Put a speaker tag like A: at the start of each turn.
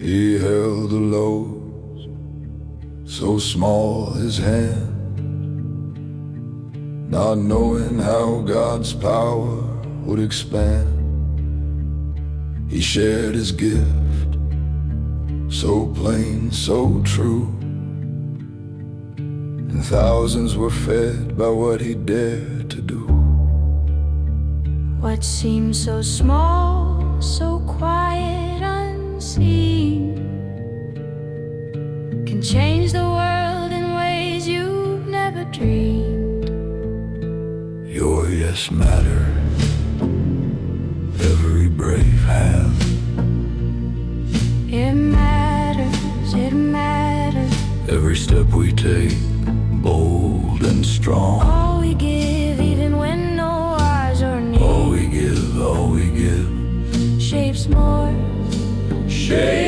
A: He held the loaves, so small his hand, not knowing how God's power would expand. He shared his gift, so plain, so true, and thousands were fed by what he dared to do.
B: What seems so small, so quiet, unseen, can change the world in ways you've never dreamed.
A: Your yes mattered, every brave hand.
B: It matters, it matters.
A: Every step we take, bold and strong.
B: All we give, even when no eyes are near.
A: All we give, all we give,
B: Shapes more,
A: shapes